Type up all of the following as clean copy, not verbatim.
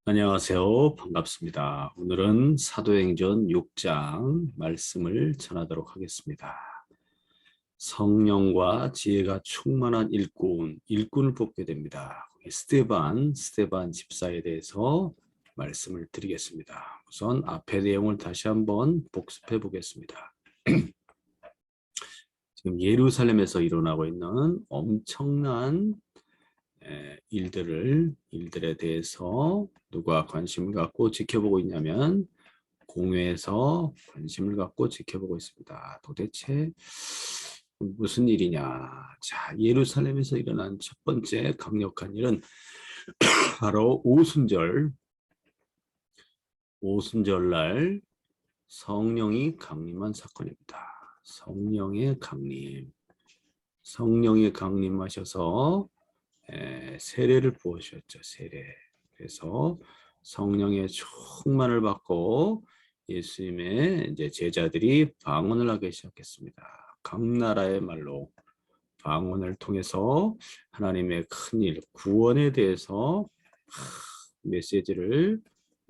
안녕하세요. 반갑습니다. 오늘은 사도행전 6장 말씀을 전하도록 하겠습니다. 성령과 지혜가 충만한 일꾼을 뽑게 됩니다. 스데반 집사에 대해서 말씀을 드리겠습니다. 우선 앞의 내용을 다시 한번 복습해 보겠습니다. 지금 예루살렘에서 일어나고 있는 엄청난 일들에 대해서 누가 관심을 갖고 지켜보고 있냐면 공회에서 관심을 갖고 지켜보고 있습니다. 도대체 무슨 일이냐? 자, 예루살렘에서 일어난 첫 번째 강력한 일은 바로 오순절날 성령이 강림한 사건입니다. 성령이 강림하셔서 세례를 부으셨죠. 세례. 그래서 성령의 충만을 받고 예수님의 이제 제자들이 방언을 하기 시작했습니다. 각 나라의 말로 방언을 통해서 하나님의 큰일, 구원에 대해서 메시지를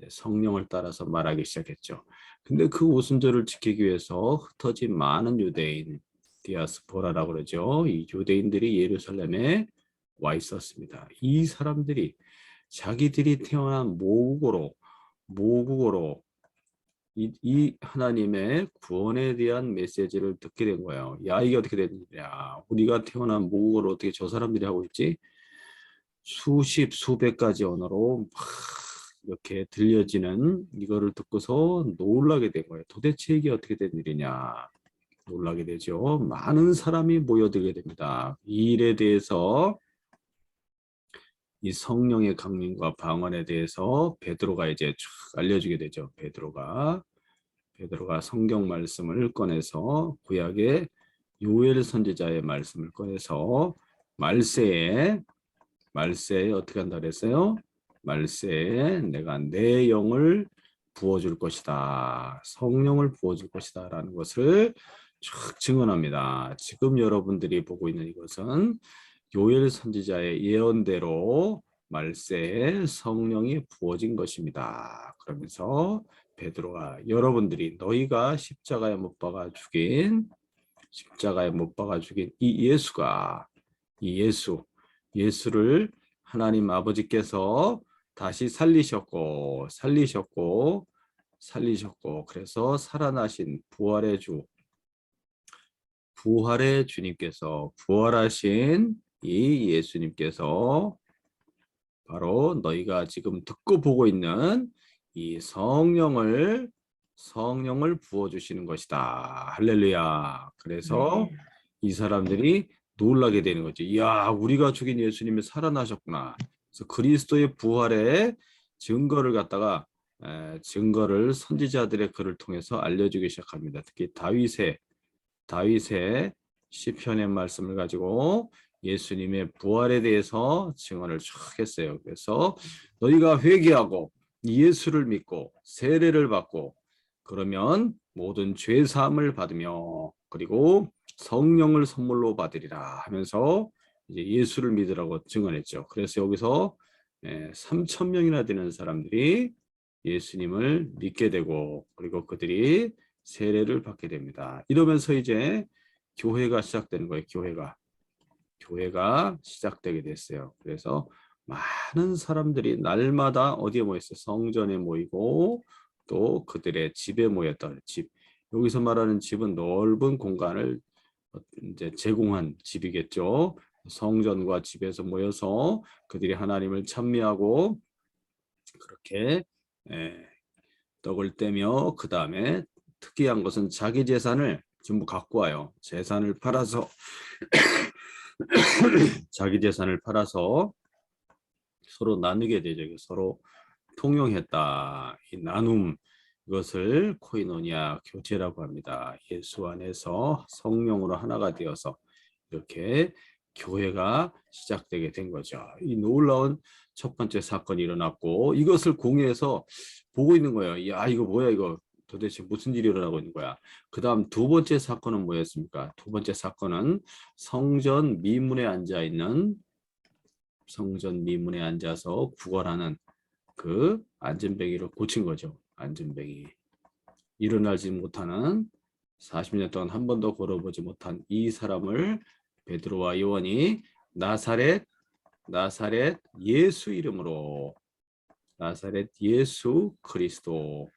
성령을 따라서 말하기 시작했죠. 근데 그 오순절을 지키기 위해서 흩어진 많은 유대인, 디아스포라라고 그러죠. 이 유대인들이 예루살렘에 와 있었습니다. 이 사람들이 자기들이 태어난 모국어로 이 하나님의 구원에 대한 메시지를 듣게 된 거예요. 야, 이게 어떻게 됐냐? 우리가 태어난 모국어로 어떻게 저 사람들이 하고 있지? 수백 가지 언어로 막 이렇게 들려지는 이거를 듣고서 놀라게 된 거예요. 도대체 이게 어떻게 된 일이냐? 놀라게 되죠. 많은 사람이 모여들게 됩니다. 이 일에 대해서 이 성령의 강림과 방언에 대해서 베드로가 이제 쭉 알려주게 되죠. 베드로가 성경 말씀을 꺼내서 구약의 요엘 선지자의 말씀을 꺼내서 말세에 어떻게 한다 그랬어요? 말세에 내가 내 영을 부어줄 것이다. 성령을 부어줄 것이다 라는 것을 쭉 증언합니다. 지금 여러분들이 보고 있는 이것은 요엘 선지자의 예언대로 말세에 성령이 부어진 것입니다. 그러면서 베드로가 여러분들이 너희가 십자가에 못 박아 죽인 이 예수를 하나님 아버지께서 다시 살리셨고 그래서 살아나신 부활의 주님께서 부활하신 이 예수님께서 바로 너희가 지금 듣고 보고 있는 이 성령을 부어주시는 것이다. 할렐루야. 그래서 이 사람들이 놀라게 되는 거죠. 이야, 우리가 죽인 예수님이 살아나셨구나. 그래서 그리스도의 부활의 증거를 선지자들의 글을 통해서 알려주기 시작합니다. 특히 다윗의 시편의 말씀을 가지고 예수님의 부활에 대해서 증언을 쭉 했어요. 그래서 너희가 회개하고 예수를 믿고 세례를 받고 그러면 모든 죄 사함을 받으며 그리고 성령을 선물로 받으리라 하면서 이제 예수를 믿으라고 증언했죠. 그래서 여기서 3천 명이나 되는 사람들이 예수님을 믿게 되고 그리고 그들이 세례를 받게 됩니다. 이러면서 이제 교회가 시작되는 거예요. 교회가 시작되게 됐어요. 그래서 많은 사람들이 날마다 어디에 모였어요? 성전에 모이고 또 그들의 집에 모였다. 집. 여기서 말하는 집은 넓은 공간을 이제 제공한 집이겠죠. 성전과 집에서 모여서 그들이 하나님을 찬미하고 그렇게 떡을 떼며 그 다음에 특이한 것은 자기 재산을 전부 갖고 와요. 재산을 팔아서 자기 재산을 팔아서 서로 나누게 되죠. 서로 통용했다. 이 나눔 이것을 코이노니아 교제라고 합니다. 예수 안에서 성령으로 하나가 되어서 이렇게 교회가 시작되게 된 거죠. 이 놀라운 첫 번째 사건이 일어났고 이것을 공회에서 보고 있는 거예요. 야, 이거 뭐야 이거. 도대체 무슨 일이 일어나고 있는 거야. 그 다음 두 번째 사건은 뭐였습니까? 두 번째 사건은 성전 미문에 앉아서 구걸하는 그 안진뱅이를 고친 거죠. 안진뱅이. 일어나지 못하는 40년 동안 한 번도 걸어보지 못한 이 사람을 베드로와 요한이 나사렛 예수 이름으로 나사렛 예수 그리스도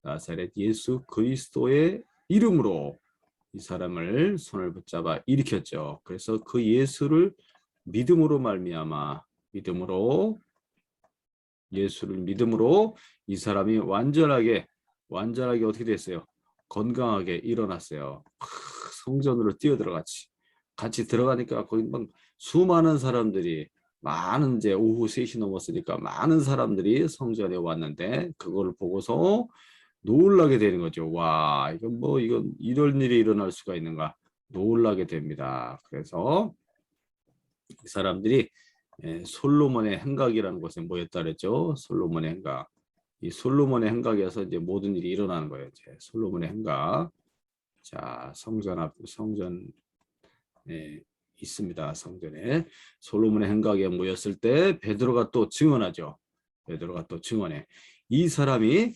나사렛 예수 그리스도의 이름으로 이 사람을 손을 붙잡아 일으켰죠. 그래서 그 예수를 믿음으로 말미암아 예수를 믿음으로 이 사람이 완전하게 어떻게 됐어요? 건강하게 일어났어요. 성전으로 뛰어들어갔지. 같이 들어가니까 거기 막 수많은 사람들이 많은 이제 오후 3시 넘었으니까 많은 사람들이 성전에 왔는데 그걸 보고서 놀라게 되는 거죠. 와, 이건 이런 일이 일어날 수가 있는가? 놀라게 됩니다. 그래서 이 사람들이 솔로몬의 행각이라는 곳에 모였다 그랬죠. 솔로몬의 행각. 이 솔로몬의 행각에서 이제 모든 일이 일어나는 거예요. 이제 솔로몬의 행각. 자, 성전에 있습니다. 성전에 솔로몬의 행각에 모였을 때 베드로가 또 증언하죠. 베드로가 또 증언해. 이 사람이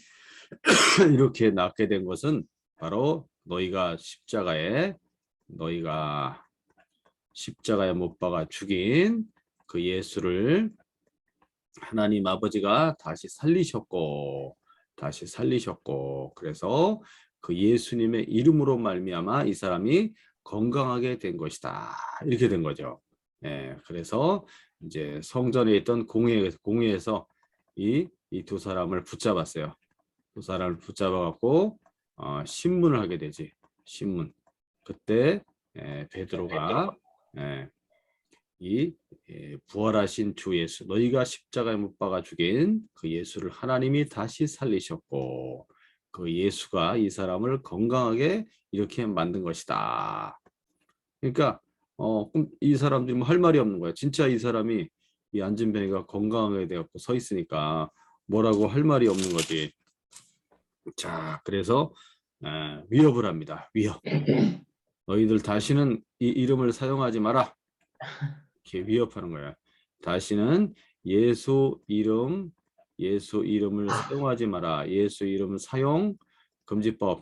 이렇게 낫게 된 것은 바로 너희가 십자가에 못 박아 죽인 그 예수를 하나님 아버지가 다시 살리셨고 그래서 그 예수님의 이름으로 말미암아 이 사람이 건강하게 된 것이다. 이렇게 된 거죠. 예, 그래서 이제 성전에 있던 공회에서 이 두 사람을 붙잡았어요. 두 사람을 붙잡아 갖고 신문을 하게 되지. 신문. 그때 베드로가 이 부활하신 주 예수, 너희가 십자가에 못 박아 죽인 그 예수를 하나님이 다시 살리셨고 그 예수가 이 사람을 건강하게 이렇게 만든 것이다. 그러니까 그럼 이 사람들이 뭐 할 말이 없는 거야. 진짜 이 사람이 이 안진뱅이가 건강하게 되었고 서 있으니까 뭐라고 할 말이 없는 거지. 자, 그래서 위협을 합니다. 위협. 너희들 다시는 이 이름을 사용하지 마라. 이렇게 위협하는 거야. 다시는 예수 이름을 사용하지 마라. 예수 이름 사용 금지법.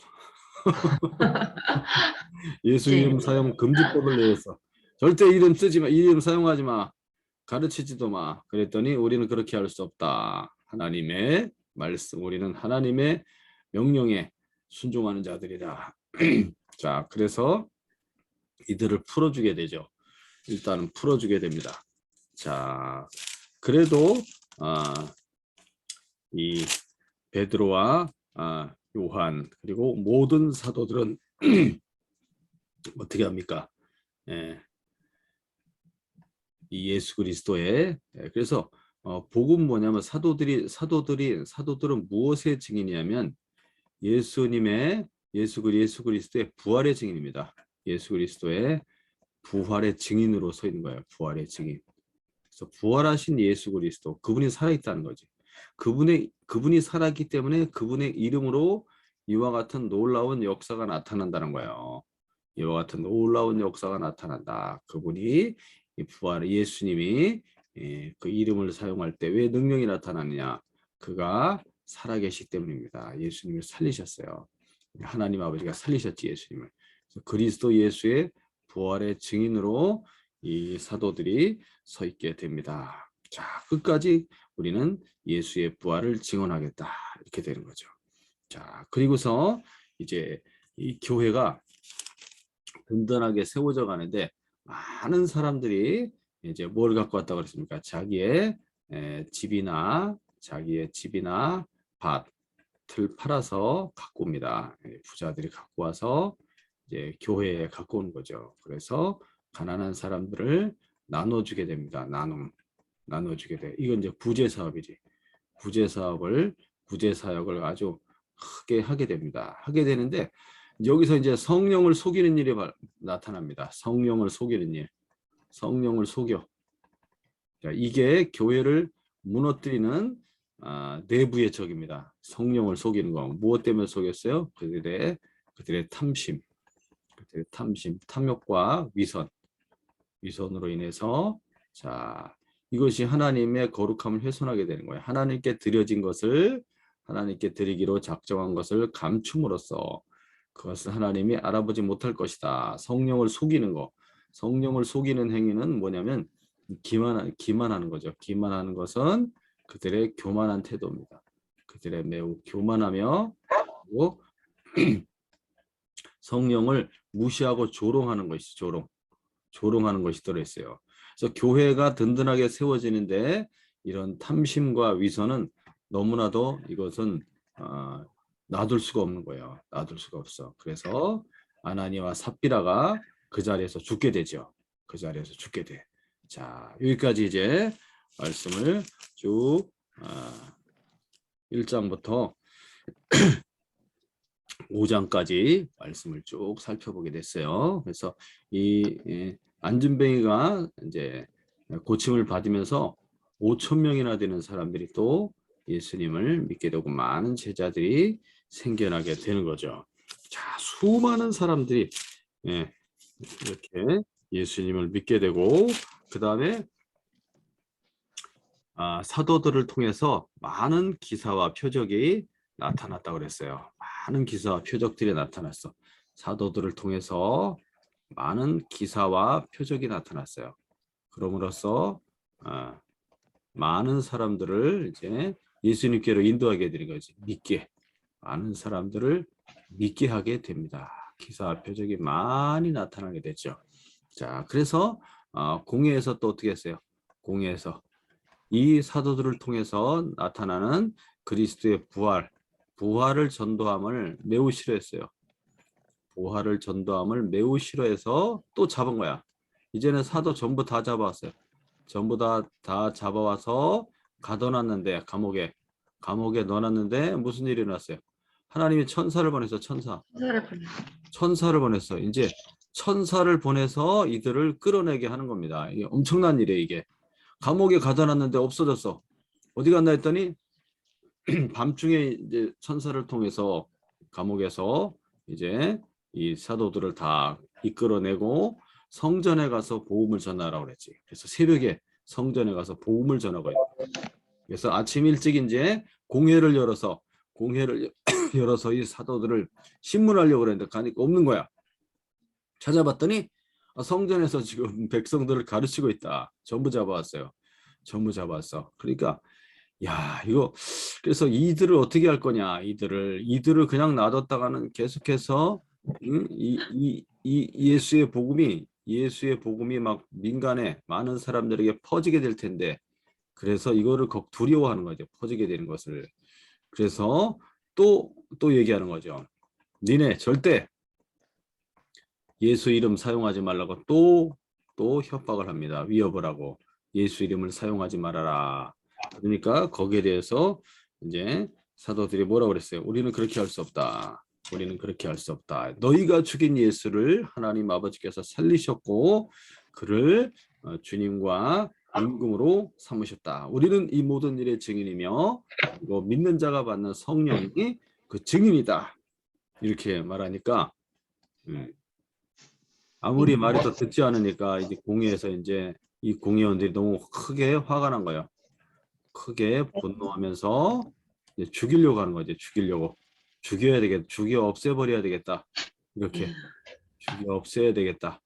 예수 이름 사용 금지법을 내렸어. 절대 이름 쓰지 마. 이름 사용하지 마. 가르치지도 마. 그랬더니 우리는 그렇게 할 수 없다. 하나님의 말씀, 우리는 하나님의 명령에 순종하는 자들이다. 자, 그래서 이들을 풀어주게 되죠. 일단은 풀어주게 됩니다. 자, 그래도 이 베드로와 요한 그리고 모든 사도들은 어떻게 합니까? 이 예수 그리스도의 그래서 복음 뭐냐면 사도들은 무엇의 증인이냐면 예수 그리스도의 부활의 증인입니다. 예수 그리스도의 부활의 증인으로 서 있는 거예요. 부활의 증인. 그래서 부활하신 예수 그리스도, 그분이 살아있다는 거지. 그분이 살았기 때문에 그분의 이름으로 이와 같은 놀라운 역사가 나타난다는 거예요. 이와 같은 놀라운 역사가 나타난다. 그분이 예수님이 그 이름을 사용할 때 왜 능력이 나타나느냐? 그가 살아계시기 때문입니다. 예수님을 살리셨어요. 하나님 아버지가 살리셨지 예수님을. 그래서 그리스도 예수의 부활의 증인으로 이 사도들이 서 있게 됩니다. 자, 끝까지 우리는 예수의 부활을 증언하겠다. 이렇게 되는 거죠. 자, 그리고서 이제 이 교회가 든든하게 세워져 가는데 많은 사람들이 이제 뭘 갖고 왔다고 그랬습니까? 자기의 집이나 밭을 팔아서 갖고 옵니다. 부자들이 갖고 와서 이제 교회에 갖고 오는 거죠. 그래서 가난한 사람들을 나눠주게 됩니다. 나눠주게 돼. 이건 이제 구제 사업이지. 구제 사역을 아주 크게 하게 됩니다. 하게 되는데 여기서 이제 성령을 속이는 일이 나타납니다. 성령을 속이는 일. 성령을 속여. 자, 이게 교회를 무너뜨리는 내부의 적입니다. 성령을 속이는 거. 무엇 때문에 속였어요? 그들의 탐심. 탐욕과 위선으로 인해서 자, 이것이 하나님의 거룩함을 훼손하게 되는 거예요. 하나님께 드려진 것을 하나님께 드리기로 작정한 것을 감춤으로써 그것을 하나님이 알아보지 못할 것이다. 성령을 속이는 거. 성령을 속이는 행위는 뭐냐면 기만하는 거죠. 기만하는 것은 그들의 교만한 태도입니다. 그들의 매우 교만하며 그리고 성령을 무시하고 조롱하는 것이 조롱하는 것이 들어있어요. 그래서 교회가 든든하게 세워지는데 이런 탐심과 위선은 너무나도 이것은 놔둘 수가 없는 거예요. 놔둘 수가 없어. 그래서 아나니와 삽비라가 그 자리에서 죽게 되죠. 그 자리에서 죽게 돼. 자, 여기까지 이제 말씀을 쭉 1장부터 5장까지 말씀을 쭉 살펴보게 됐어요. 그래서 이 안진뱅이가 이제 고침을 받으면서 5천 명이나 되는 사람들이 또 예수님을 믿게 되고 많은 제자들이 생겨나게 되는 거죠. 자, 수많은 사람들이 이렇게 예수님을 믿게 되고 그 다음에 사도들을 통해서 많은 기사와 표적이 나타났다고 그랬어요. 많은 기사와 표적들이 나타났어. 사도들을 통해서 많은 기사와 표적이 나타났어요. 그럼으로써 많은 사람들을 이제 예수님께로 인도하게 되는 거지. 많은 사람들을 믿게 하게 됩니다. 기사와 표적이 많이 나타나게 되죠. 자, 그래서 공회에서 또 어떻게 했어요? 공회에서 이 사도들을 통해서 나타나는 그리스도의 부활을 전도함을 매우 싫어했어요. 부활을 전도함을 매우 싫어해서 또 잡은 거야. 이제는 사도 전부 다 잡아왔어요. 전부 다 잡아와서 가둬놨는데 감옥에 넣어놨는데 무슨 일이 일어났어요? 하나님이 천사를 보내서 천사를 보냈어. 이제 천사를 보내서 이들을 끌어내게 하는 겁니다. 이게 엄청난 일이에요. 이게 감옥에 가둬놨는데 없어졌어. 어디 갔나 했더니 밤중에 이제 천사를 통해서 감옥에서 이제 이 사도들을 다 이끌어내고 성전에 가서 복음을 전하라고 그랬지. 그래서 새벽에 성전에 가서 복음을 전하고 있다. 그래서 아침 일찍 이제 공회를 열어서 이 사도들을 신문하려고 그랬는데 가니까 없는 거야. 찾아봤더니 성전에서 지금 백성들을 가르치고 있다. 전부 잡아왔어요. 전부 잡았어. 그러니까 야, 이거 그래서 이들을 어떻게 할 거냐? 이들을 그냥 놔뒀다가는 계속해서 예수의 복음이 막 민간에 많은 사람들에게 퍼지게 될 텐데 그래서 이거를 두려워하는 거죠. 퍼지게 되는 것을. 그래서 또 얘기하는 거죠. 니네 절대 예수 이름 사용하지 말라고 또 협박을 합니다. 위협을 하고 예수 이름을 사용하지 말아라. 그러니까 거기에 대해서 이제 사도들이 뭐라고 그랬어요? 우리는 그렇게 할 수 없다. 우리는 그렇게 할 수 없다. 너희가 죽인 예수를 하나님 아버지께서 살리셨고 그를 주님과 임금으로 삼으셨다. 우리는 이 모든 일의 증인이며 믿는 자가 받는 성령이 그 증인이다. 이렇게 말하니까 아무리 말이 더 듣지 않으니까 이제 공회에서 이제 이 공회원들이 너무 크게 화가 난 거예요. 크게 분노하면서 이제 죽이려고 하는 거죠. 죽여야 되겠다. 죽여 없애버려야 되겠다. 이렇게 죽여 없애야 되겠다.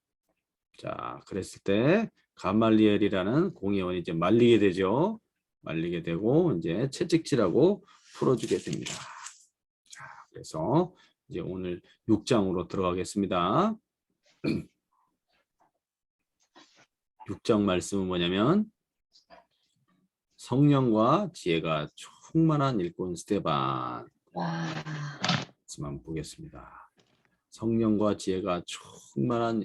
자, 그랬을 때 가말리엘이라는 공회원이 이제 말리게 되죠. 말리게 되고 이제 채찍질하고 풀어주게 됩니다. 자, 그래서 이제 오늘 6장으로 들어가겠습니다. 6장 말씀은 뭐냐면 성령과 지혜가 충만한 일꾼 스데반. 말씀만 보겠습니다. 성령과 지혜가 충만한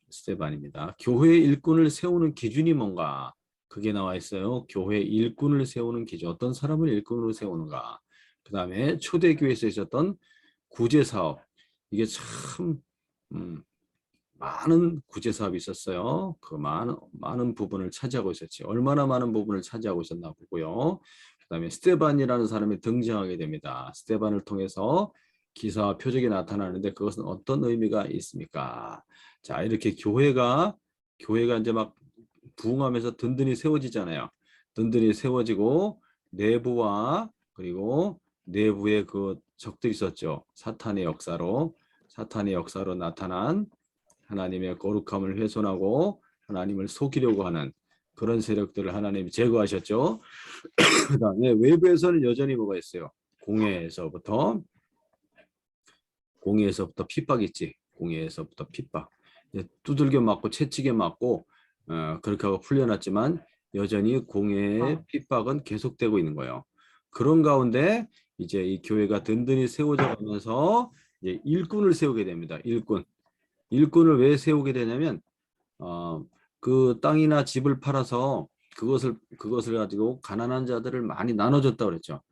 스데반입니다. 교회 일꾼을 세우는 기준이 뭔가? 그게 나와 있어요. 교회 일꾼을 세우는 기준. 어떤 사람을 일꾼으로 세우는가? 그 다음에 초대교회에서 있었던 구제사업. 이게 참 많은 구제사업이 있었어요. 그 많은 부분을 차지하고 있었지. 얼마나 많은 부분을 차지하고 있었나 보고요. 그 다음에 스데반이라는 사람이 등장하게 됩니다. 스데반을 통해서 기사와 표적이 나타나는데 그것은 어떤 의미가 있습니까? 자, 이렇게 교회가 이제 막 부흥하면서 든든히 세워지잖아요. 든든히 세워지고 내부와 그리고 내부에 그 적들이 있었죠. 사탄의 역사로 나타난 하나님의 거룩함을 훼손하고 하나님을 속이려고 하는 그런 세력들을 하나님이 제거하셨죠. 그다음에 외부에서는 여전히 뭐가 있어요? 공회에서부터 핍박이 있지. 공회에서부터 핍박. 두들겨 맞고 채찍에 맞고 그렇게 하고 풀려났지만 여전히 공회의 핍박은 계속되고 있는 거예요. 그런 가운데 이제 이 교회가 든든히 세워져 가면서 이제 일꾼을 세우게 됩니다. 일꾼을 왜 세우게 되냐면 그 땅이나 집을 팔아서 그것을 가지고 가난한 자들을 많이 나눠줬다 그랬죠.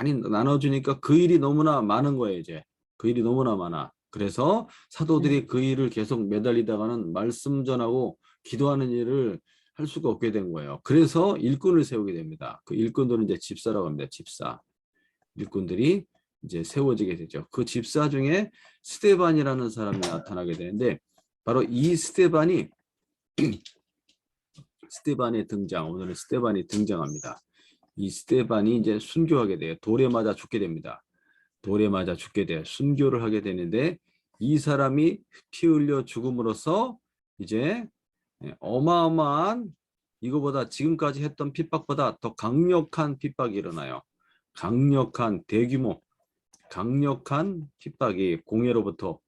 많이 나눠주니까 그 일이 너무나 많은 거예요. 이제 그 일이 너무나 많아. 그래서 사도들이 그 일을 계속 매달리다가는 말씀 전하고 기도하는 일을 할 수가 없게 된 거예요. 그래서 일꾼을 세우게 됩니다. 그 일꾼들은 이제 집사라고 합니다. 집사. 일꾼들이 이제 세워지게 되죠. 그 집사 중에 스데반이라는 사람이 나타나게 되는데 바로 이 스데반의 등장, 오늘은 스데반이 등장합니다. 이 스데반이 이제 순교하게 돼요. 돌에 맞아 죽게 됩니다. 돌에 맞아 죽게 돼요. 순교를 하게 되는데 이 사람이 피 흘려 죽음으로써 이제 어마어마한 이거보다 지금까지 했던 핍박보다 더 강력한 핍박이 일어나요. 강력한 대규모 강력한 핍박이 공회로부터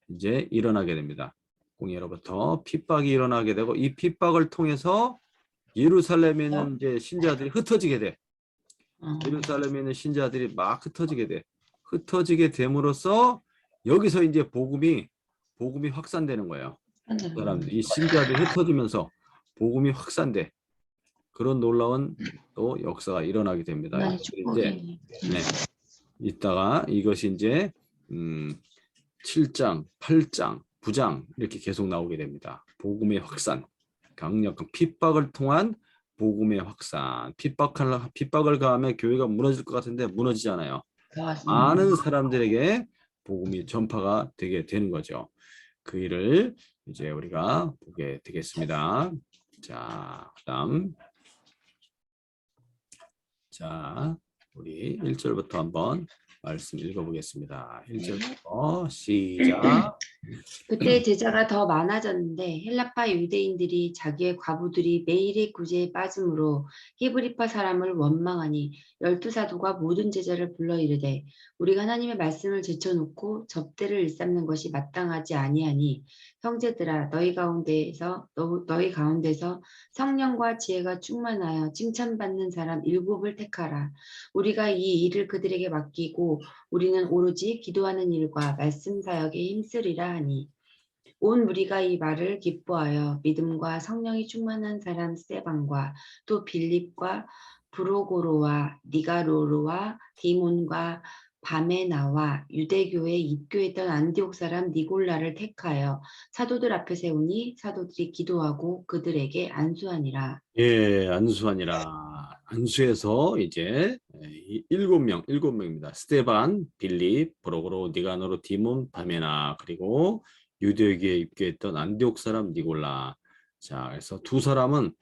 이제 일어나게 됩니다. 공회로부터 핍박이 일어나게 되고 이 핍박을 통해서 예루살렘에 있는 이제 신자들이 흩어지게 돼. 예루살렘에 있는 신자들이 막 흩어지게 돼. 흩어지게 됨으로써 여기서 이제 복음이 확산되는 거예요. 사람들, 이 신자들이 흩어지면서 복음이 확산돼. 그런 놀라운 또 역사가 일어나게 됩니다. 이제 이따가 이것이 이제 7장, 8장, 9장 이렇게 계속 나오게 됩니다. 복음의 확산, 강력한 핍박을 통한 복음의 확산. 핍박을 가하면 교회가 무너질 것 같은데 무너지지 않아요. 많은 사람들에게 복음이 전파가 되게 되는 거죠. 그 일을 이제 우리가 보게 되겠습니다. 자, 그다음 자, 우리 1절부터 한번 말씀 읽어보겠습니다. 1절부터 시작. 그때 제자가 더 많아졌는데 헬라파 유대인들이 자기의 과부들이 매일의 구제에 빠짐으로 히브리파 사람을 원망하니 12사도가 모든 제자를 불러 이르되 우리가 하나님의 말씀을 제쳐놓고 접대를 일삼는 것이 마땅하지 아니하니 형제들아 너희 가운데서 성령과 지혜가 충만하여 칭찬받는 사람 7을 택하라. 우리가 이 일을 그들에게 맡기고 우리는 오로지 기도하는 일과 말씀 사역에 힘쓰리라 하니 온 무리가 이 말을 기뻐하여 믿음과 성령이 충만한 사람 스데반과 또 빌립과 브로고로와 니가로로와 디몬과 바메나와 유대교에 입교했던 안디옥 사람 니골라를 택하여 사도들 앞에 세우니 사도들이 기도하고 그들에게 안수하니라. 예, 안수하니라. 안수해서 이제 7명입니다. 스데반, 빌립, 브로고로, 니가노로, 디몬, 바메나 그리고 유대교에 입교했던 안디옥 사람 니골라. 자, 그래서 두 사람은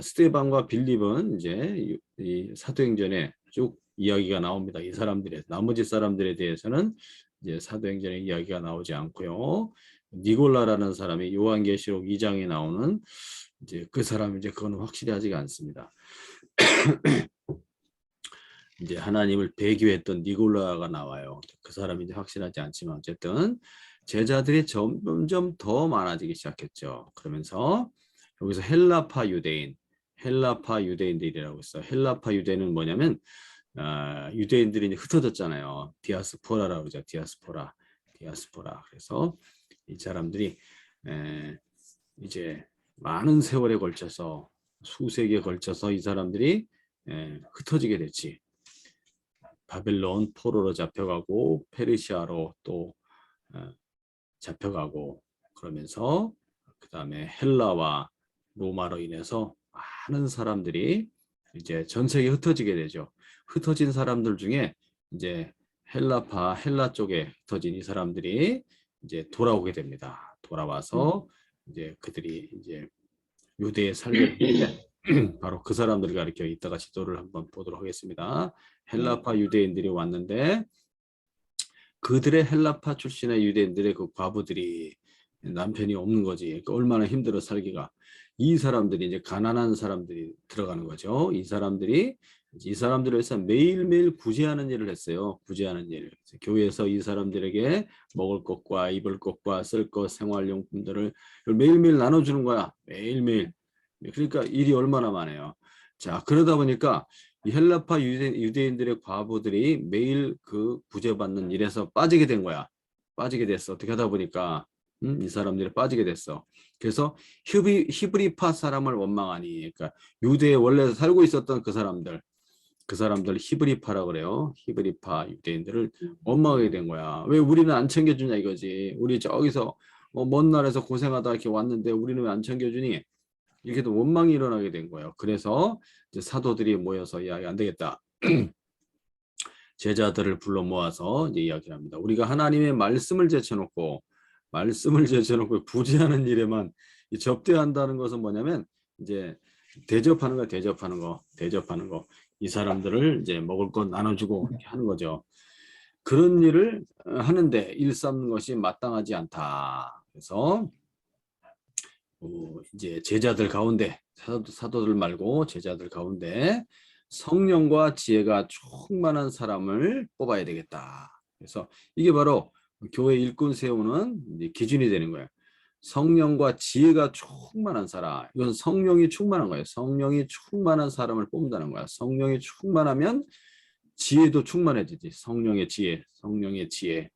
스데반과 빌립은 이제 이 사도행전에 쭉 이야기가 나옵니다. 이 사람들의 나머지 사람들에 대해서는 이제 사도행전에 이야기가 나오지 않고요. 니골라라는 사람이 요한계시록 2장에 나오는 이제 그 사람 이제 그거는 확실히 하지가 않습니다. 이제 하나님을 배교했던 니골라가 나와요. 그 사람이 이제 확실하지 않지만 어쨌든 제자들이 점점 더 많아지기 시작했죠. 그러면서 여기서 헬라파 유대인들이라고 했어요. 헬라파 유대인은 뭐냐면 유대인들이 이제 흩어졌잖아요. 디아스포라라고 그러죠. 디아스포라. 그래서 이 사람들이 이제 많은 세월에 걸쳐서 수세기에 걸쳐서 이 사람들이 흩어지게 됐지. 바벨론 포로로 잡혀가고 페르시아로 또 잡혀가고 그러면서 그 다음에 헬라와 로마로 인해서 많은 사람들이 이제 전 세계에 흩어지게 되죠. 흩어진 사람들 중에 이제 헬라 쪽에 흩어진 이 사람들이 이제 돌아오게 됩니다. 돌아와서 이제 그들이 이제 유대에 살게 되는데 바로 그 사람들을 가리켜 이따가 지도를 한번 보도록 하겠습니다. 헬라파 유대인들이 왔는데 그들의 헬라파 출신의 유대인들의 그 과부들이 남편이 없는 거지. 그러니까 얼마나 힘들어 살기가. 이 사람들이 이제 가난한 사람들이 들어가는 거죠. 이 사람들을 위해서 매일매일 구제하는 일을 했어요. 구제하는 일. 교회에서 이 사람들에게 먹을 것과 입을 것과 쓸 것, 생활용품들을 매일매일 나눠주는 거야. 매일매일. 그러니까 일이 얼마나 많아요. 자, 그러다 보니까 이 헬라파 유대인들의 과부들이 매일 그 구제받는 일에서 빠지게 된 거야. 빠지게 됐어. 어떻게 하다 보니까 이 사람들이 빠지게 됐어. 그래서 히브리파 사람을 원망하니, 그러니까 유대에 원래 살고 있었던 그 사람들 히브리파라 그래요. 히브리파 유대인들을 원망하게 된 거야. 왜 우리는 안 챙겨주냐 이거지. 우리 저기서 먼 나라에서 고생하다 이렇게 왔는데 우리는 왜 안 챙겨주니? 이렇게 또 원망이 일어나게 된 거예요. 그래서 이제 사도들이 모여서 이야기 안 되겠다. 제자들을 불러 모아서 이제 이야기를 합니다. 우리가 하나님의 말씀을 제쳐놓고 부지하는 일에만 접대한다는 것은 뭐냐면 이제 대접하는 거, 대접하는 거. 이 사람들을 이제 먹을 것 나눠주고 이렇게 하는 거죠. 그런 일을 하는데 일 삼는 것이 마땅하지 않다. 그래서 이제 제자들 가운데 사도들 말고 제자들 가운데 성령과 지혜가 충만한 사람을 뽑아야 되겠다. 그래서 이게 바로 교회 일꾼 세우는 이제 기준이 되는 거예요. 성령과 지혜가 충만한 사람. 이건 성령이 충만한 거예요. 성령이 충만한 사람을 뽑는다는 거야. 성령이 충만하면 지혜도 충만해지지. 성령의 지혜.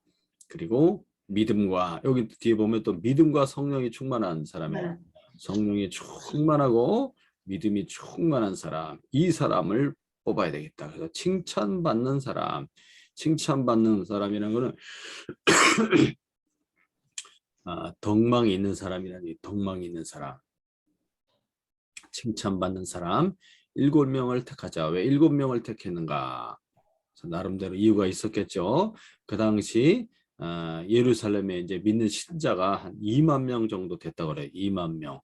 그리고 믿음과, 여기 뒤에 보면 또 믿음과 성령이 충만한 사람이에요. 성령이 충만하고 믿음이 충만한 사람, 이 사람을 뽑아야 되겠다. 그래서 칭찬받는 사람이라는 거는 덕망이 있는 사람이라니, 덕망이 있는 사람, 칭찬받는 사람 7명을 택하자. 왜 7명을 택했는가? 나름대로 이유가 있었겠죠. 그 당시 예루살렘에 이제 믿는 신자가 한 2만 명 정도 됐다고 그래요. 2만 명에서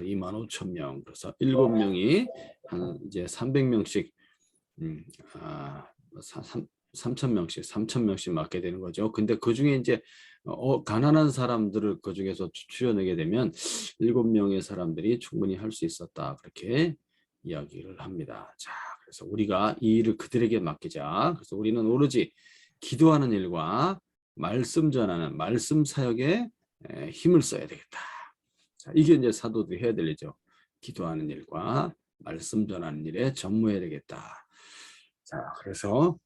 2만 5천 명. 그래서 7명이 한 이제 300명씩 3천 명씩 맡게 되는 거죠. 근데 그 중에 이제 가난한 사람들을 그 중에서 추려내게 되면 7명의 사람들이 충분히 할 수 있었다. 그렇게 이야기를 합니다. 자, 그래서 우리가 이 일을 그들에게 맡기자. 그래서 우리는 오로지 기도하는 일과 말씀 전하는 말씀 사역에 힘을 써야 되겠다. 자, 이게 이제 사도들이 해야 될 일이죠. 기도하는 일과 말씀 전하는 일에 전무해야 되겠다. 자, 그래서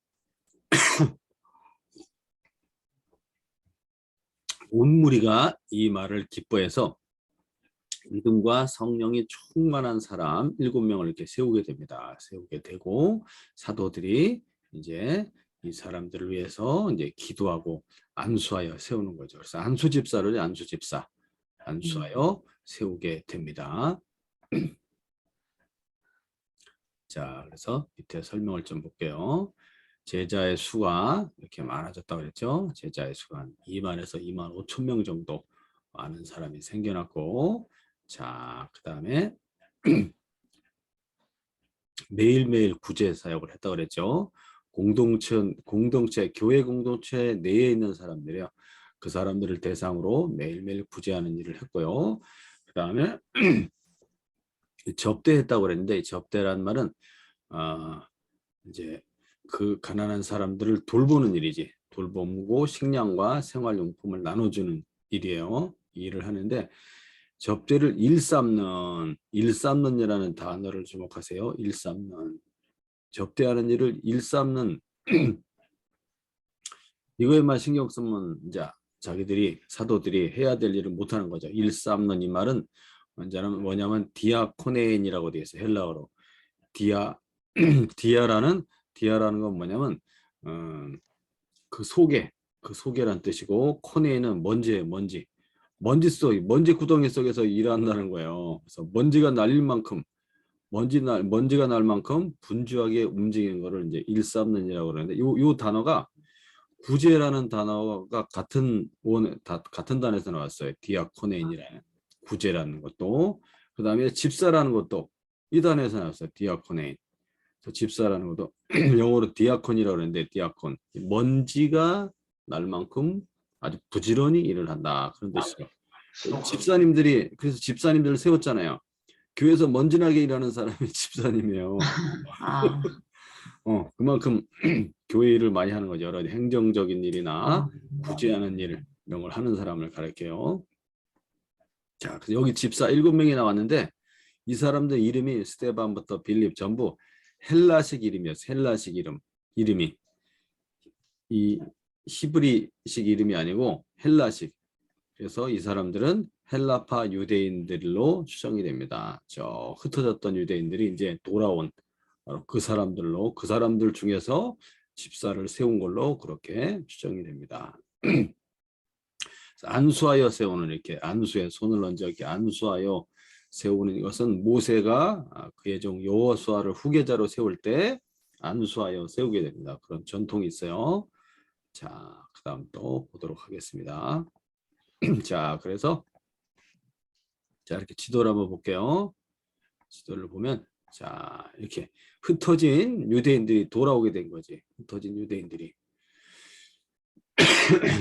온 무리가 이 말을 기뻐해서 믿음과 성령이 충만한 사람 7명을 이렇게 세우게 됩니다. 세우게 되고 사도들이 이제 이 사람들을 위해서 이제 기도하고 안수하여 세우는 거죠. 그래서 안수집사를 안수하여 세우게 됩니다. 자, 그래서 밑에 설명을 좀 볼게요. 제자의 수가 이렇게 많아졌다고 그랬죠. 제자의 수가 한 2만에서 2만 5천 명 정도 많은 사람이 생겨났고, 자, 그 다음에 매일매일 구제 사역을 했다고 그랬죠. 교회 공동체 내에 있는 사람들이요. 그 사람들을 대상으로 매일매일 구제하는 일을 했고요. 그 다음에 접대했다고 그랬는데, 접대란 말은 이제 그 가난한 사람들을 돌보는 일이지. 돌보고 식량과 생활용품을 나눠주는 일이에요. 이 일을 하는데 접대를 일삼는이라는 단어를 주목하세요. 일삼는. 접대하는 일을 일삼는 이거에만 신경 쓰면 이제 자기들이 사도들이 해야 될 일을 못하는 거죠. 일삼는 이 말은 뭐냐면 디아코네인이라고 되어 있어요. 헬라어로. 디아라는 건 뭐냐면 그 소개란 뜻이고 코네는 먼지 구덩이 속에서 일한다는 거예요. 그래서 먼지가 날 만큼 분주하게 움직이는 거를 이제 일삼는이라고 그러는데 요 단어가 구제라는 단어가 같은 단에서 나왔어요. 디아코네인이라는 구제라는 것도. 그 다음에 집사라는 것도 이 단에서 나왔어요. 디아코네인. 집사라는 것도 영어로 디아콘이라고 그러는데 디아콘. 먼지가 날 만큼 아주 부지런히 일을 한다. 그런 뜻이죠. 집사님들이 그래서 집사님들을 세웠잖아요. 교회에서 먼지나게 일하는 사람이 집사님이에요. 아, 그만큼 교회 일을 많이 하는 거죠. 여러 행정적인 일이나 어, 구제하는 일 이런 걸 하는 사람을 가리켜요. 자, 그래서 여기 집사 7명이 나왔는데 이 사람들 이름이 스테반부터 빌립 전부 헬라식 이름이었어요. 헬라식 이름이 이 히브리식 이름이 아니고 헬라식. 그래서 이 사람들은 헬라파 유대인들로 추정이 됩니다. 저 흩어졌던 유대인들이 이제 돌아온 바로 그 사람들 중에서 집사를 세운 걸로 그렇게 추정이 됩니다. 안수하여 세우는 이렇게 안수에 손을 얹어 이렇게 안수하여 세우는 것은 모세가 그의 종 여호수아를 후계자로 세울 때 안수하여 세우게 됩니다. 그런 전통이 있어요. 자, 그다음 또 보도록 하겠습니다. 자, 그래서 자 이렇게 지도를 한번 볼게요. 지도를 보면 자 이렇게 흩어진 유대인들이 돌아오게 된 거지. 흩어진 유대인들이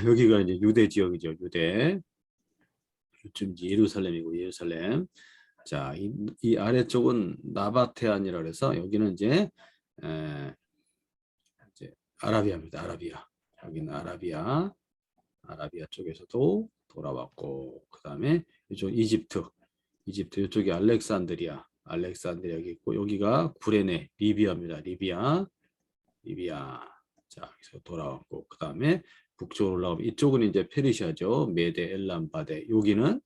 여기가 이제 유대 지역이죠. 유대. 요즘 예루살렘이고 예루살렘. 자, 이 아래쪽은 나바테안이라 해서 여기는 이제 아라비아입니다. 아라비아. 여기는 아라비아 쪽에서도 돌아왔고, 그 다음에 이쪽 이집트 이쪽이 알렉산드리아 여기 있고, 여기가 구레네 리비아입니다. 리비아. 자, 여기서 돌아왔고, 그 다음에 북쪽으로 올라오면 이쪽은 이제 페르시아죠. 메데, 엘람, 바데. 여기는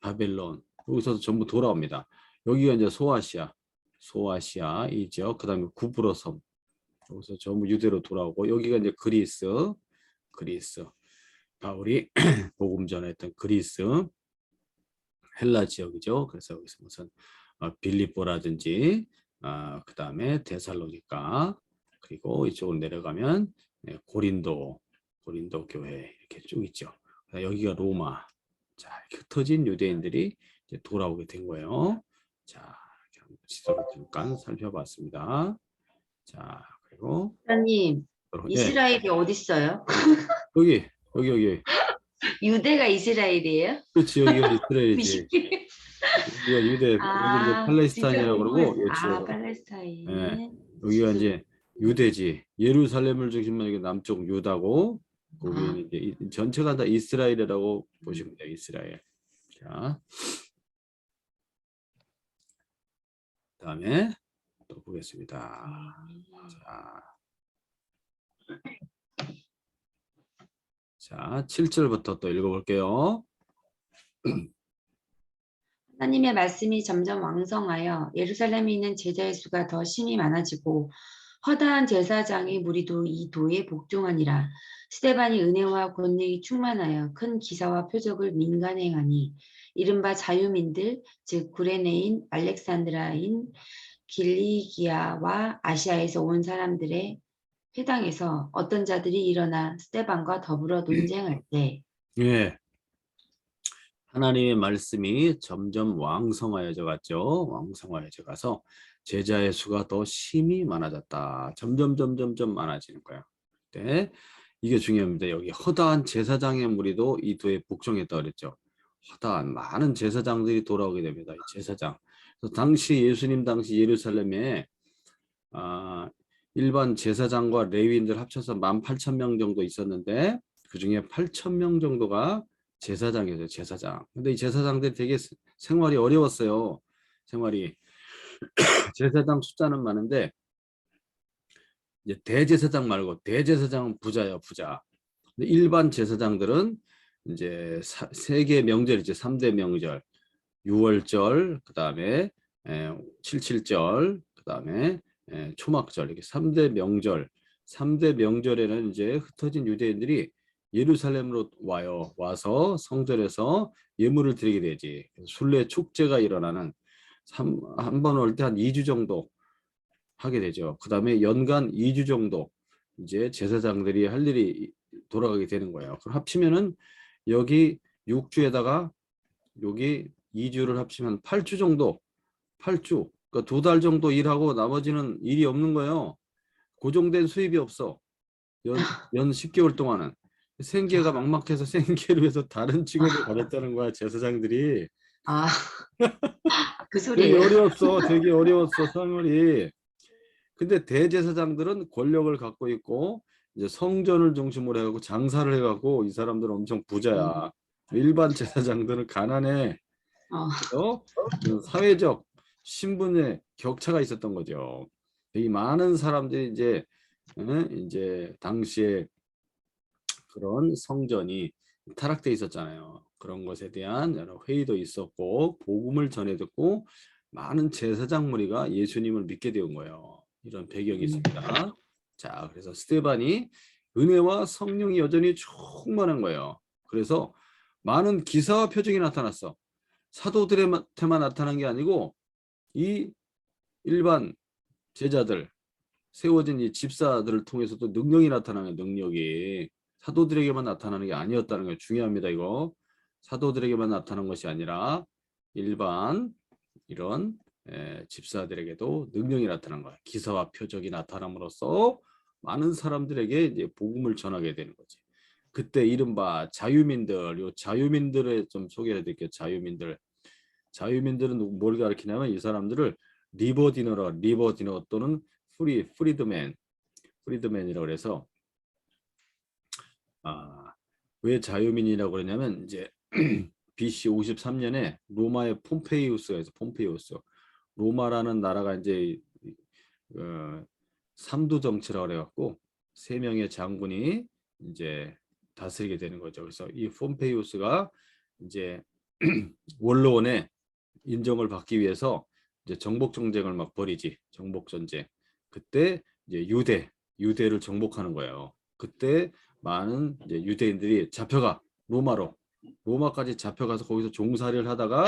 바벨론. 여기서 전부 돌아옵니다. 여기가 이제 소아시아 이 지역. 그 다음에 구브로 섬. 여기서 전부 유대로 돌아오고, 여기가 이제 그리스. 바울이 복음 전했던 그리스, 헬라 지역이죠. 그래서 여기서 무슨 빌립보라든지, 그 다음에 데살로니가, 그리고 이쪽으로 내려가면 고린도 교회 이렇게 쭉 있죠. 여기가 로마. 자, 이렇게 흩어진 유대인들이 이제 돌아오게 된 거예요. 자, 이렇게 지도를 잠깐 살펴봤습니다. 자, 그리고 목사님, 예, 이스라엘이 어디 있어요? 여기. 유대가 이스라엘이에요? 그렇지, 여기가 이스라엘이지. 미식계. 여기가 여기 이제 아, 진짜 팔레스타인이라고 그러고, 궁금했어요. 요 아, 지역은. 예, 팔레스타인. 여기가 이제 유대지. 예루살렘을 중심으로 이게 남쪽 유다고, 아, 거기는 이제 전체가 다 이스라엘이라고 보시면 돼요. 이스라엘. 자, 그다음에 또 보겠습니다. 자, 7절부터 또 읽어볼게요. 하나님의 말씀이 점점 왕성하여 예루살렘에 있는 제자의 수가 더 심히 많아지고 허다한 제사장의 무리도 이 도에 복종하니라. 스데반이 은혜와 권능이 충만하여 큰 기사와 표적을 민간에 행하니 이른바 자유민들 즉 구레네인 알렉산드라인 길리기아와 아시아에서 온 사람들의 회당에서 어떤 자들이 일어나 스데반과 더불어 논쟁할 때 예, 하나님의 말씀이 점점 왕성하여져 갔죠. 왕성하여져 가서 제자의 수가 더 심히 많아졌다. 점점 많아지는 거야. 네, 이게 중요합니다. 여기 허다한 제사장의 무리도 이 도에 복종했다 그랬죠. 허다한 많은 제사장들이 돌아오게 됩니다. 이 제사장. 그래서 예수님 당시 예루살렘에 일반 제사장과 레위인들 합쳐서 18,000명 정도 있었는데 그 중에 8,000명 정도가 제사장이었어요. 제사장. 근데 이 제사장들이 되게 생활이 어려웠어요. 생활이. 제사장 숫자는 많은데 이제 대제사장 말고 대제사장은 부자예요. 부자. 근데 일반 제사장들은 이제 세 개 명절이죠. 3대 명절. 6월절, 그다음에 77절, 그다음에 초막절 이렇게 3대 명절. 3대 명절에는 이제 흩어진 유대인들이 예루살렘으로 와서 성전에서 예물을 드리게 되지. 순례 축제가 일어나는 한 번 올 때 한 2주 정도 하게 되죠. 그다음에 연간 2주 정도 이제 제사장들이 할 일이 돌아가게 되는 거예요. 그럼 합치면은 여기 6주에다가 여기 2주를 합치면 8주 정도, 8주. 그러니까 2달 정도 일하고 나머지는 일이 없는 거예요. 고정된 수입이 없어. 연 10개월 동안은. 생계가 막막해서 생계를 위해서 다른 직업을 가졌다는 거야, 제사장들이. 아, 그 되게 소리예요. 어려웠어. 되게 어려웠어, 생활이. 근데 대제사장들은 권력을 갖고 있고 이제 성전을 중심으로 해갖고 장사를 해갖고 이 사람들은 엄청 부자야. 일반 제사장들은 가난해. 어, 그래서 그 사회적 신분의 격차가 있었던 거죠. 이 많은 사람들이 이제 당시에 그런 성전이 타락돼 있었잖아요. 그런 것에 대한 여러 회의도 있었고 복음을 전해 듣고 많은 제사장 무리가 예수님을 믿게 되온 거예요. 이런 배경이 있습니다. 자, 그래서 스데반이 은혜와 성령이 여전히 충만한 거예요. 그래서 많은 기사와 표적이 나타났어. 사도들한테만 나타난 게 아니고 이 일반 제자들, 세워진 이 집사들을 통해서도 능력이 나타나는 능력이 사도들에게만 나타나는 게 아니었다는 게 중요합니다. 이거 사도들에게만 나타난 것이 아니라 일반 이런 집사들에게도 능력이 나타난 거야. 기사와 표적이 나타남으로써 많은 사람들에게 이제 복음을 전하게 되는 거지. 그때 이른바 자유민들, 요 자유민들을 좀 소개해 드릴게요. 자유민들은 뭘 가리키냐면 이 사람들을 리버디너 또는 프리드맨이라고 그래서 왜 자유민이라고 그러냐면 이제 BC 53년에 로마의 폼페이우스가 있어. 폼페이우스. 로마라는 나라가 이제 삼두 정치라고 그래갖고 세 명의 장군이 이제 다스리게 되는 거죠. 그래서 이 폼페이우스가 이제 원로원의 인정을 받기 위해서 이제 정복 전쟁을 막 벌이지. 정복 전쟁. 그때 이제 유대를 정복하는 거예요. 그때 많은 이제 유대인들이 잡혀가 로마까지 잡혀가서 거기서 종살이를 하다가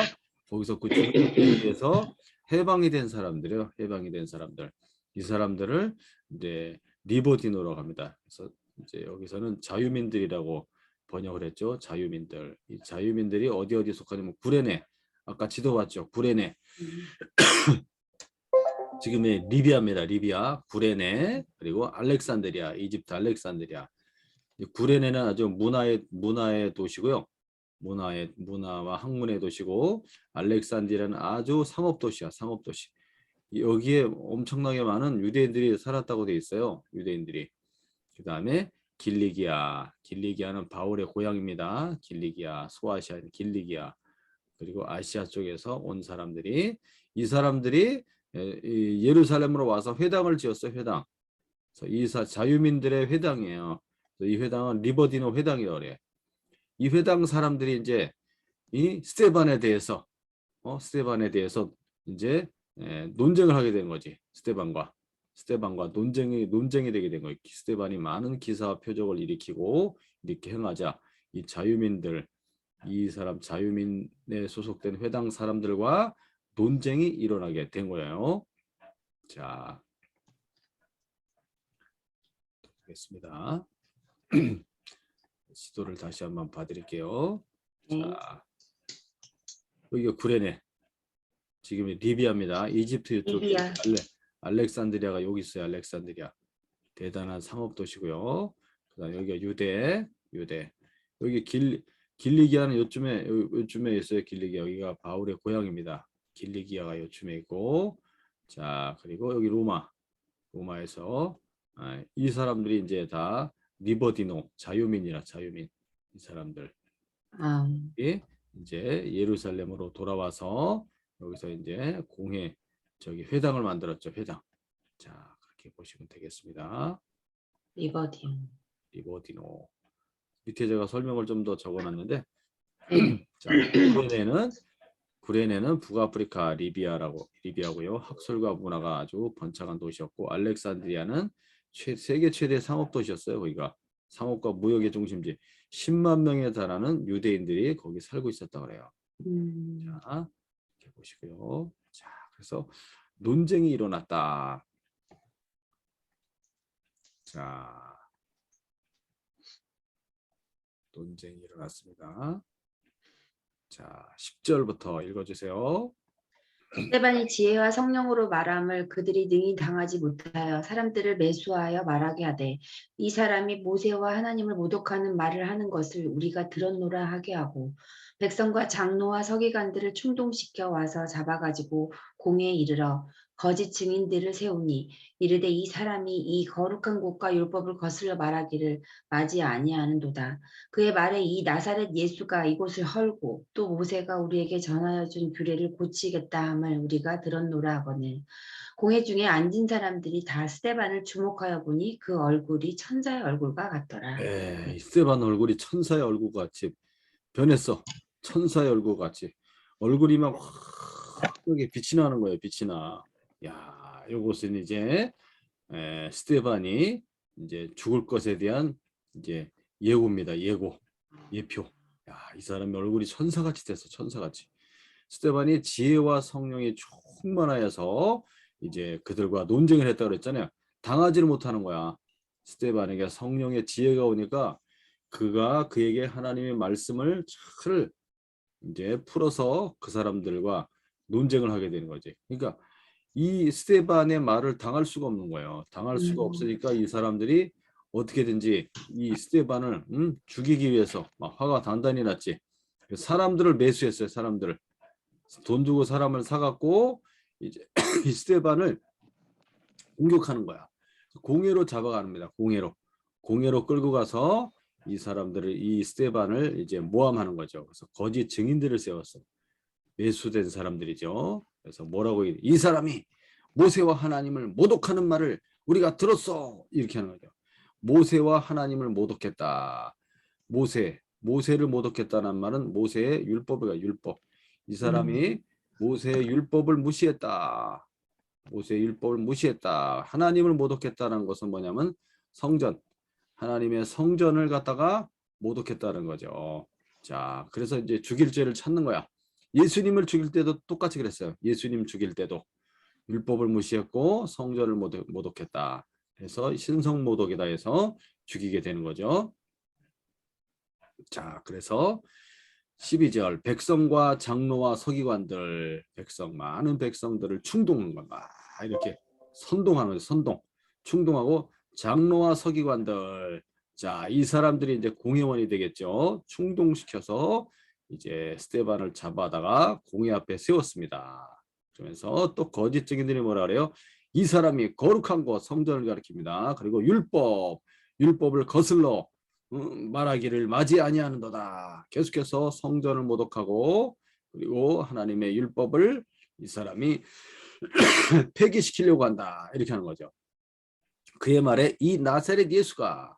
거기서 그 죽음에 의해서 해방이 된 사람들이요. 해방이 된 사람들. 이 사람들을 이제 리버디노라고 합니다. 그래서 이제 여기서는 자유민들이라고 번역을 했죠. 자유민들. 이 자유민들이 어디 속하냐면 구레네. 아까 지도 봤죠. 구레네. 지금의 리비아입니다. 리비아, 구레네, 그리고 알렉산드리아, 이집트 알렉산드리아. 구레네는 아주 문화의 도시고요. 문화와 학문의 도시고 알렉산드리아는 아주 상업 도시야. 상업 도시. 여기에 엄청나게 많은 유대인들이 살았다고 돼 있어요. 유대인들이. 그다음에 길리기아는 바울의 고향입니다. 길리기아, 소아시아 길리기아. 그리고 아시아 쪽에서 온 사람들이 이 사람들이 예루살렘으로 와서 회당을 지었어요. 회당. 그래서 이 자유민들의 회당이에요. 이 회당은 리버디노 회당이라고 그래. 이 회당 사람들이 이제 이 스테반에 대해서 이제 논쟁을 하게 된 거지. 스테반과 논쟁이 되게 된 거예요. 스테반이 많은 기사와 표적을 일으키고 이렇게 행하자 이 사람 자유민에 소속된 회당 사람들과 논쟁이 일어나게 된 거예요. 자, 보겠습니다. 지도를 다시 한번 봐드릴게요. 네. 자, 여기가 구레네. 지금 리비아입니다. 이집트 이쪽에 리비아. 알렉산드리아가 여기 있어요. 알렉산드리아. 대단한 상업 도시고요. 그다음 여기가 유대. 여기 길리기아는 요쯤에 있어요. 길리기아. 여기가 바울의 고향입니다. 길리기아가 요쯤에 있고, 자, 그리고 여기 로마에서 이 사람들이 이제 다 리버디노 자유민 이 사람들 아, 이제 예루살렘으로 돌아와서 여기서 이제 회당을 만들었죠. 회당. 자, 그렇게 보시면 되겠습니다. 리버디노. 밑에 제가 설명을 좀 더 적어놨는데, 네. 자, 구레네는 북아프리카 리비아고요. 학설과 문화가 아주 번창한 도시였고, 알렉산드리아는 세계 최대 상업 도시였어요. 거기가 상업과 무역의 중심지. 10만 명에 달하는 유대인들이 거기 살고 있었다 그래요. 자, 이렇게 보시고요. 자, 그래서 논쟁이 일어났다. 자, 논쟁이 일어났습니다. 자, 10절부터 읽어주세요. 스데반이 지혜와 성령으로 말함을 그들이 능히 당하지 못하여 사람들을 매수하여 말하게 하되 이 사람이 모세와 하나님을 모독하는 말을 하는 것을 우리가 들었노라 하게 하고 백성과 장로와 서기관들을 충동시켜 와서 잡아가지고 공회에 이르러 거짓 증인들을 세우니 이르되 이 사람이 이 거룩한 곳과 율법을 거슬러 말하기를 맞이 아니하는도다. 그의 말에 이 나사렛 예수가 이곳을 헐고 또 모세가 우리에게 전하여 준 규례를 고치겠다 함을 우리가 들었노라 하거늘 공회 중에 앉은 사람들이 다 스데반을 주목하여 보니 그 얼굴이 천사의 얼굴과 같더라. 이 스데반 얼굴이 천사의 얼굴 같이 변했어. 천사의 얼굴 같이 얼굴이 막 확하게 빛이 나는 거예요. 빛이 나. 야, 이것은 이제 스데반이 이제 죽을 것에 대한 이제 예고입니다. 예고, 예표. 야, 이 사람의 얼굴이 천사같이 됐어. 천사같이. 스데반이 지혜와 성령이 충만하여서 이제 그들과 논쟁을 했다고 그랬잖아요. 당하지를 못하는 거야. 스데반에게 성령의 지혜가 오니까 그가 그에게 하나님의 말씀을 잘 이제 풀어서 그 사람들과 논쟁을 하게 되는 거지. 그러니까 이 스데반의 말을 당할 수가 없는 거예요. 당할 수가 없으니까 이 사람들이 어떻게든지 이 스데반을 죽이기 위해서 막 화가 단단히 났지. 사람들을 매수했어요. 사람들을 돈 주고 사람을 사갖고 이제 이 스데반을 공격하는 거야. 공회로 잡아갑니다. 공회로 끌고 가서 이 사람들을 이 스데반을 이제 모함하는 거죠. 그래서 거짓 증인들을 세웠어. 매수된 사람들이죠. 그래서 뭐라고 이 사람이 모세와 하나님을 모독하는 말을 우리가 들었어. 이렇게 하는 거죠. 모세와 하나님을 모독했다. 모세를 모독했다는 말은 모세의 율법이가 율법. 이 사람이 모세의 율법을 무시했다. 모세의 율법을 무시했다. 하나님을 모독했다는 것은 뭐냐면 성전, 하나님의 성전을 갖다가 모독했다는 거죠. 자, 그래서 이제 죽일 죄를 찾는 거야. 예수님을 죽일 때도 똑같이 그랬어요. 예수님 죽일 때도 율법을 무시했고 성전을 모독했다. 그래서 신성모독이다 해서 죽이게 되는 거죠. 자, 그래서 12절 백성과 장로와 서기관들 많은 백성들을 충동한 거야. 막 이렇게 선동하는 거죠. 선동. 충동하고 장로와 서기관들 자, 이 사람들이 이제 공회원이 되겠죠. 충동시켜서 이제 스데반을 잡아다가 공회 앞에 세웠습니다. 그러면서 또 거짓 증인들이 뭐라 그래요? 이 사람이 거룩한 것 성전을 가리킵니다. 그리고 율법을 거슬러 말하기를 맞이 아니하는도다. 계속해서 성전을 모독하고 그리고 하나님의 율법을 이 사람이 폐기시키려고 한다. 이렇게 하는 거죠. 그의 말에 이 나사렛 예수가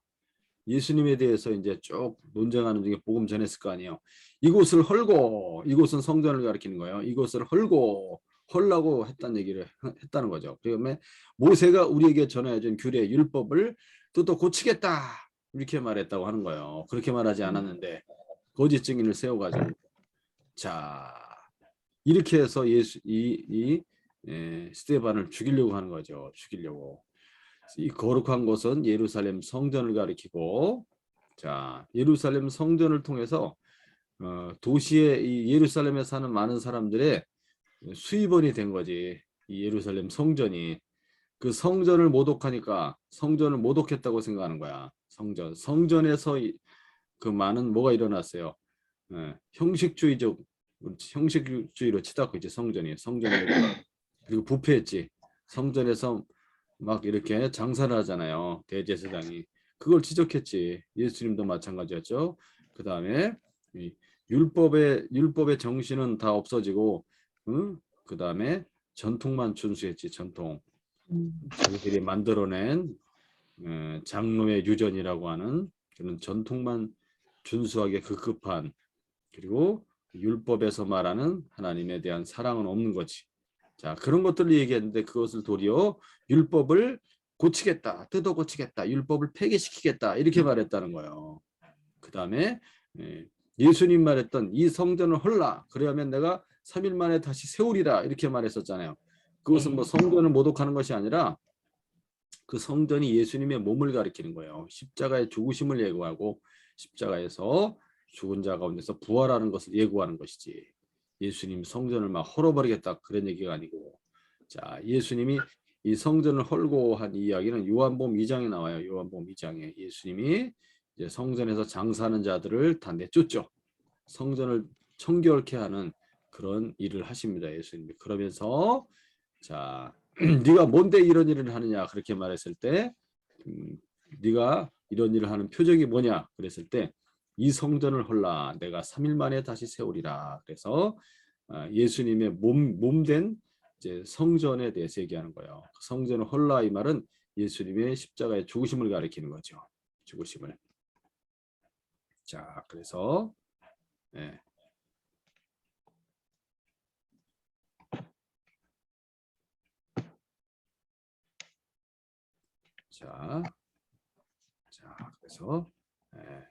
예수님에 대해서 이제 쭉 논쟁하는 중에 복음 전했을 거 아니에요. 이곳을 헐고 이곳은 성전을 가리키는 거예요. 이곳을 헐라고 했다는 얘기를 했다는 거죠. 그다음에 모세가 우리에게 전해준 규례 율법을 또 고치겠다. 이렇게 말했다고 하는 거예요. 그렇게 말하지 않았는데 거짓 증인을 세워가지고 자 이렇게 해서 스데반을 죽이려고 하는 거죠. 죽이려고. 이 거룩한 곳은 예루살렘 성전을 가리키고 자 예루살렘 성전을 통해서 도시의 이 예루살렘에 사는 많은 사람들의 수입원이 된 거지. 이 예루살렘 성전이 그 성전을 모독하니까 성전을 모독했다고 생각하는 거야. 성전에서 그 많은 뭐가 일어났어요. 형식주의로 치닫고 있지. 성전에 그리고 부패했지. 성전에서 막 이렇게 장사를 하잖아요. 대제사장이 그걸 지적했지. 예수님도 마찬가지였죠. 그 다음에 율법의 정신은 다 없어지고, 그 다음에 전통만 준수했지. 전통. 자기들이 만들어낸 장로의 유전이라고 하는 그런 전통만 준수하게 급급한 그리고 율법에서 말하는 하나님에 대한 사랑은 없는 거지. 자, 그런 것들을 얘기했는데 그것을 도리어 율법을 고치겠다, 뜯어 고치겠다, 율법을 폐기시키겠다 이렇게 말했다는 거예요. 그 다음에 예수님 말했던 이 성전을 헐라 그러면 내가 3일 만에 다시 세우리라 이렇게 말했었잖아요. 그것은 뭐 성전을 모독하는 것이 아니라 그 성전이 예수님의 몸을 가리키는 거예요. 십자가의 죽으심을 예고하고 십자가에서 죽은 자 가운데서 부활하는 것을 예고하는 것이지. 예수님 성전을 막 헐어버리겠다 그런 얘기가 아니고, 자, 예수님이 이 성전을 헐고 한 이야기는 요한복음 2장에 나와요. 요한복음 2장에 예수님이 이제 성전에서 장사하는 자들을 다 내쫓죠. 성전을 청결케 하는 그런 일을 하십니다. 예수님이. 그러면서 자, 네가 뭔데 이런 일을 하느냐 그렇게 말했을 때, 네가 이런 일을 하는 표적이 뭐냐 그랬을 때, 이 성전을 헐라 내가 3일 만에 다시 세우리라. 그래서 예수님의 몸된 이제 성전에 대해서 얘기하는 거예요. 성전을 헐라 이 말은 예수님의 십자가의 죽으심을 가리키는 거죠. 죽으심을. 자, 그래서 예. 자, 그래서 예.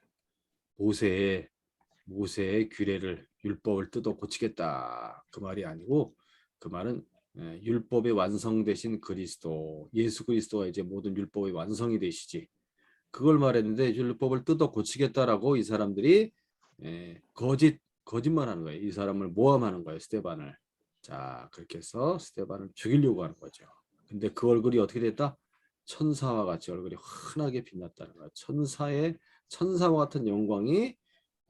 모세의 규례를 율법을 뜯어 고치겠다 그 말이 아니고, 그 말은 율법의 완성되신 그리스도 예수 그리스도가 이제 모든 율법의 완성이 되시지, 그걸 말했는데 율법을 뜯어 고치겠다라고 이 사람들이 거짓말하는 거예요. 이 사람을 모함하는 거예요. 스데반을. 자, 그렇게 해서 스데반을 죽이려고 하는 거죠. 근데 그 얼굴이 어떻게 됐다? 천사와 같이 얼굴이 환하게 빛났다는 거예요. 천사와 같은 영광이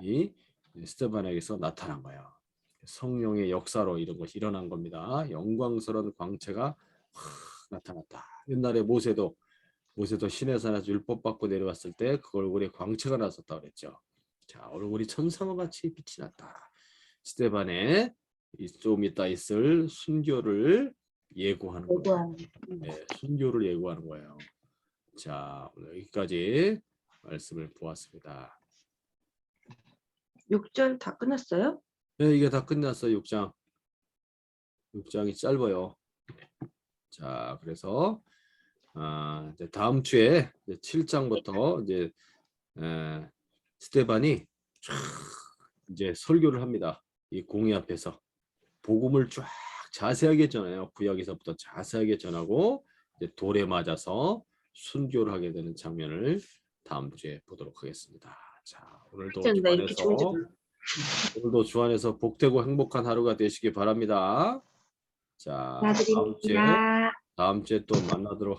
이 스데반에게서 나타난 거예요. 성령의 역사로 이런 것이 일어난 겁니다. 영광스러운 광채가 확 나타났다. 옛날에 모세도 시내산에서 율법 받고 내려왔을 때 그 얼굴에 광채가 났었다 그랬죠. 자, 얼굴이 천사와 같이 빛이 났다. 스데반의 좀 이따 있을 순교를 예고하는 거예요. 네, 순교를 예고하는 거예요. 자, 오늘 여기까지 말씀을 보았습니다. 6절 다 끝났어요? 네, 이게 다 끝났어요. 6장. 6장이 짧아요. 자, 그래서 이제 다음 주에 이제 7장부터 이제 스데반이 쫙 이제 설교를 합니다. 이 공회 앞에서 복음을 쫙 자세하게 전해요. 구약에서부터 자세하게 전하고 이제 돌에 맞아서 순교를 하게 되는 장면을 다음 주에 보도록 하겠습니다. 자, 오늘도 나 이렇게 좋은지 주 안에서 복되고 행복한 하루가 되시기 바랍니다. 자, 다음 주에 또 만나도록 하겠습니다.